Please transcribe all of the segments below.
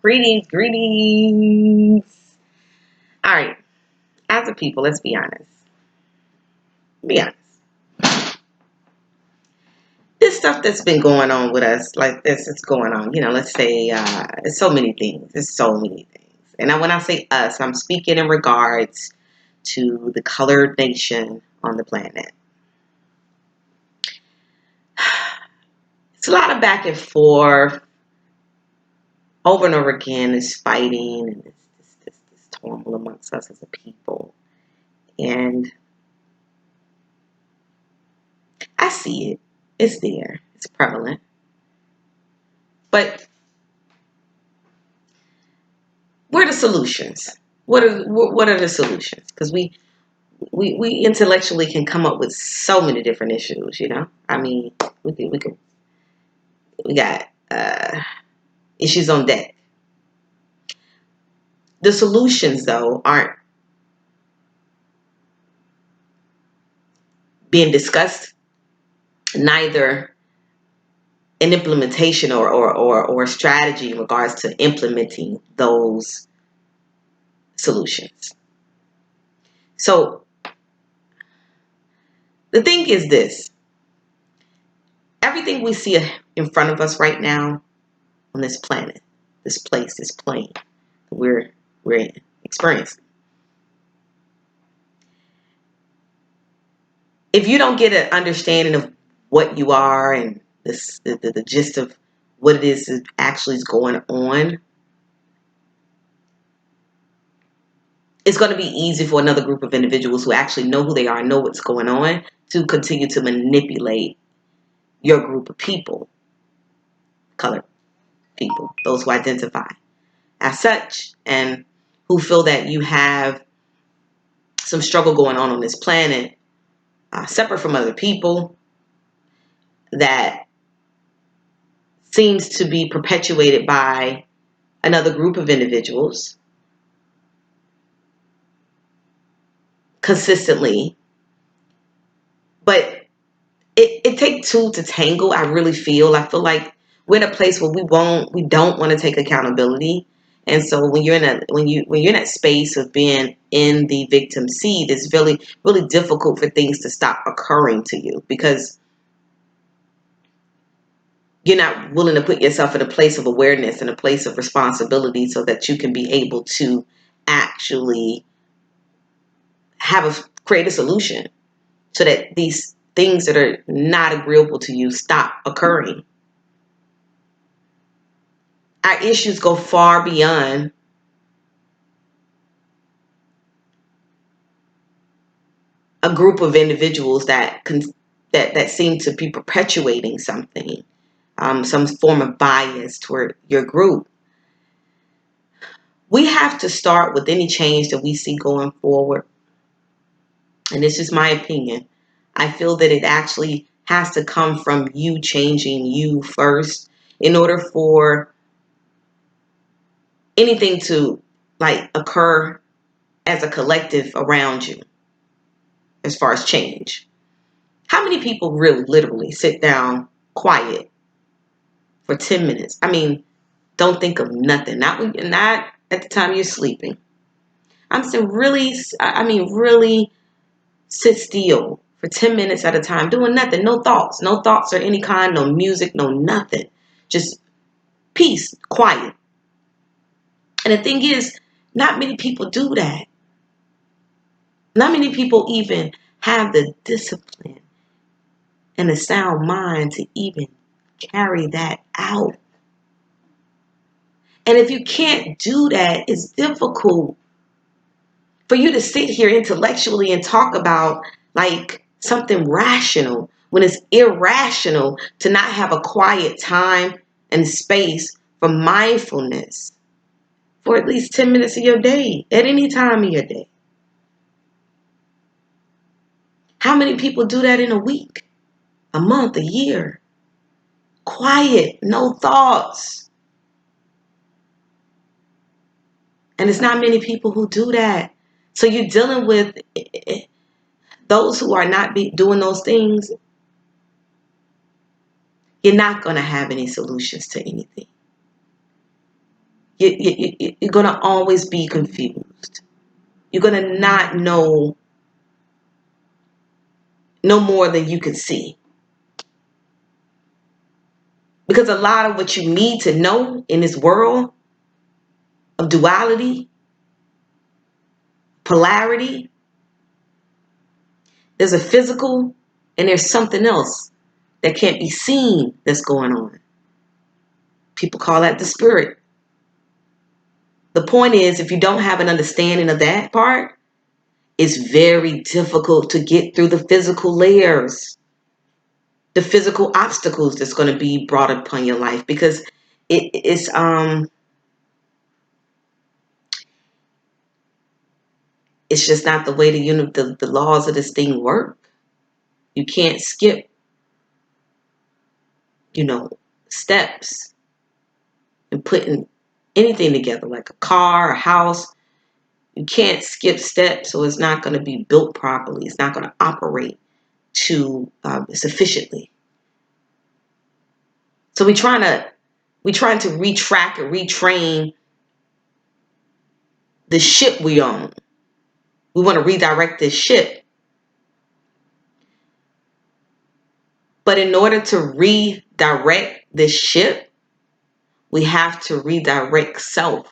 Greetings, greetings. All right, as a people, let's be honest. Be honest. This stuff that's been going on with us, like this, it's going on. Let's say it's so many things. There's so many things. And when I say us, I'm speaking in regards to the colored nation on the planet. It's a lot of back and forth, over and over again. Is fighting and this turmoil amongst us as a people. And I see it. It's there. It's prevalent. But what are the solutions? What are the solutions? Because we intellectually can come up with so many different issues. I mean, we got issues on deck. The solutions, though, aren't being discussed. Neither an implementation or strategy in regards to implementing those solutions. So the thing is this: everything we see in front of us right now on this planet, this place, this plane we're experiencing. If you don't get an understanding of what you are and the gist of what it is that actually is going on, it's going to be easy for another group of individuals who actually know who they are, know what's going on, to continue to manipulate your group of people, colored people, those who identify as such, and who feel that you have some struggle going on this planet, separate from other people, that seems to be perpetuated by another group of individuals consistently. But it takes two to tangle. I feel like we're in a place where we don't want to take accountability. And so when you're in that space of being in the victim seat, it's really, really difficult for things to stop occurring to you, because you're not willing to put yourself in a place of awareness and a place of responsibility so that you can be able to actually create a solution so that these things that are not agreeable to you stop occurring. Our issues go far beyond a group of individuals that seem to be perpetuating something, some form of bias toward your group. We have to start with any change that we see going forward. And this is my opinion. I feel that it actually has to come from you changing you first in order for anything to occur as a collective around you as far as change. How many people really literally sit down quiet for 10 minutes? I mean, don't think of nothing. Not at the time you're sleeping. I'm saying really sit still for 10 minutes at a time, doing nothing, no thoughts of any kind, no music, no nothing. Just peace, quiet. And the thing is, not many people do that. Not many people even have the discipline and the sound mind to even carry that out. And if you can't do that, it's difficult for you to sit here intellectually and talk about something rational when it's irrational to not have a quiet time and space for mindfulness for at least 10 minutes of your day, at any time of your day. How many people do that in a week, a month, a year? Quiet, no thoughts. And it's not many people who do that. So you're dealing with those who are not doing those things. You're not going to have any solutions to anything. You're going to always be confused. You're going to not know no more than you can see. Because a lot of what you need to know in this world of duality, polarity, there's a physical and there's something else that can't be seen that's going on. People call that the spirit. The point is, if you don't have an understanding of that part, it's very difficult to get through the physical layers, the physical obstacles that's going to be brought upon your life, because it's just not the way the laws of this thing work. You can't skip, steps and putting anything together, like a car, a house. You can't skip steps, so it's not going to be built properly. It's not going to operate sufficiently. So we're trying to retrack and retrain the ship we own. We want to redirect this ship. But in order to redirect this ship, we have to redirect self.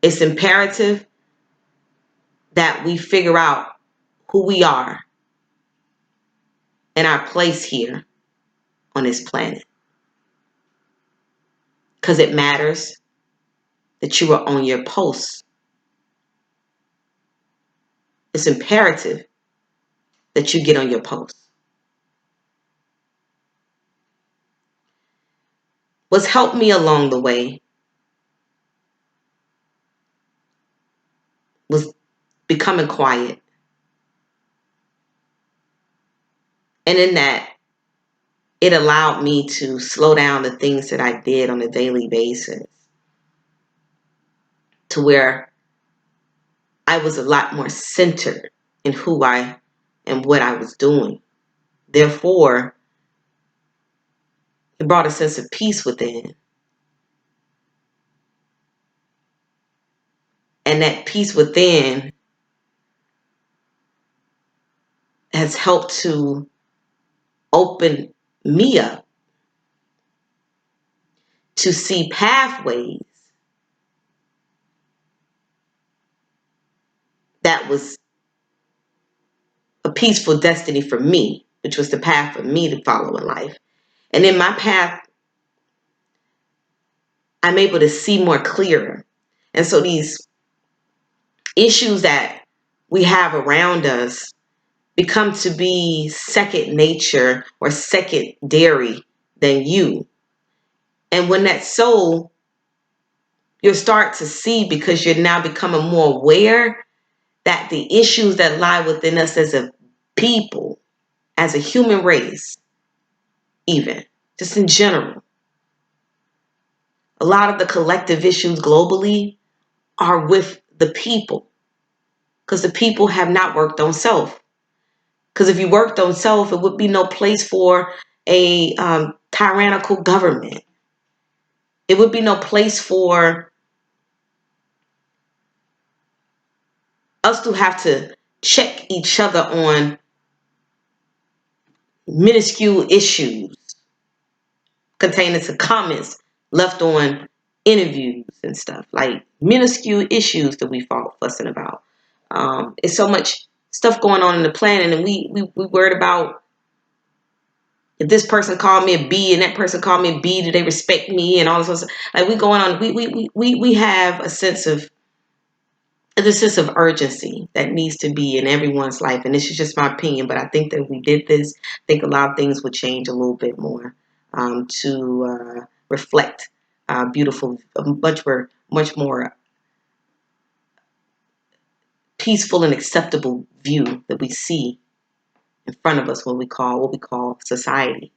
It's imperative that we figure out who we are and our place here on this planet. Because it matters that you are on your post. It's imperative that you get on your post. What's helped me along the way was becoming quiet. And in that, it allowed me to slow down the things that I did on a daily basis to where I was a lot more centered in who I and what I was doing. Therefore, it brought a sense of peace within. And that peace within has helped to open me up to see pathways that was a peaceful destiny for me, which was the path for me to follow in life. And in my path, I'm able to see more clearer. And so these issues that we have around us become to be second nature or secondary than you. And when that's so, you'll start to see, because you're now becoming more aware that the issues that lie within us as a people, as a human race, even, just in general, a lot of the collective issues globally are with the people, because the people have not worked on self. Because if you worked on self, it would be no place for a tyrannical government. It would be no place for us to have to check each other on minuscule issues containing to comments left on interviews and stuff, like minuscule issues that we fought fussing about. It's so much stuff going on in the planet, and we worried about if this person called me a B and that person called me a B, do they respect me and all this stuff. Like we going on, we have a sense of urgency that needs to be in everyone's life. And this is just my opinion, but I think that if we did this, I think a lot of things would change a little bit more to reflect beautiful, a much more peaceful and acceptable view that we see in front of us, what we call society.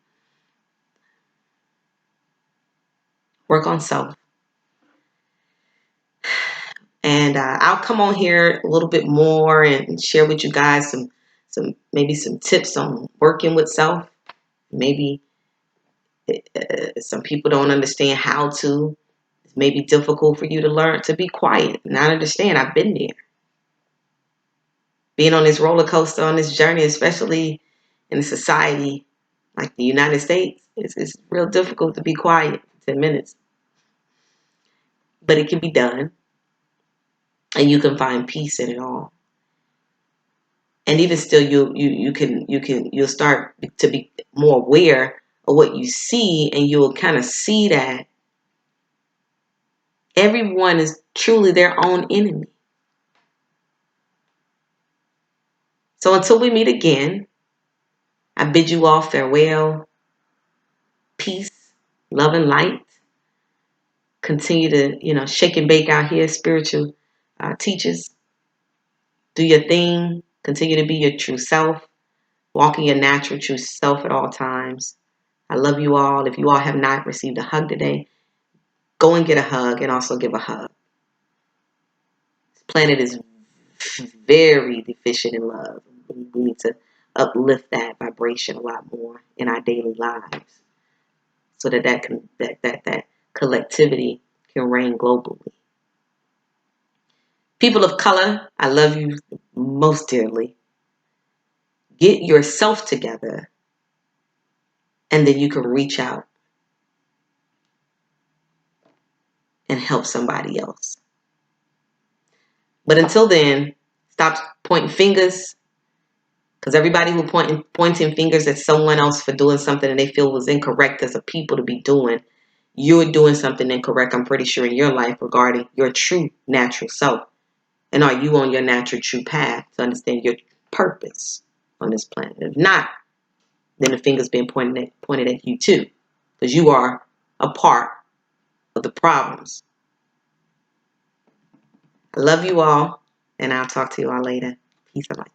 Work on self. And I'll come on here a little bit more and share with you guys maybe some tips on working with self. Maybe Some people don't understand how to. It may be difficult for you to learn to be quiet. And I understand. I've been there. Being on this roller coaster, on this journey, especially in a society like the United States, it's real difficult to be quiet for 10 minutes. But it can be done. And you can find peace in it all. And even still, you'll start to be more aware of what you see, and you'll kind of see that everyone is truly their own enemy. So until we meet again, I bid you all farewell, peace, love, and light. Continue to, shake and bake out here, spiritual teachers. Do your thing. Continue to be your true self. Walking your natural true self at all times. I love you all. If you all have not received a hug today, go and get a hug and also give a hug. This planet is very deficient in love. We need to uplift that vibration a lot more in our daily lives, so that collectivity can reign globally. People of color, I love you most dearly. Get yourself together, and then you can reach out and help somebody else. But until then, stop pointing fingers, because everybody who pointing fingers at someone else for doing something that they feel was incorrect as a people to be doing, you're doing something incorrect, I'm pretty sure, in your life regarding your true natural self. And are you on your natural true path to understand your purpose on this planet? If not, then the finger's being pointed at you too, because you are a part of the problems. I love you all, and I'll talk to you all later. Peace and light.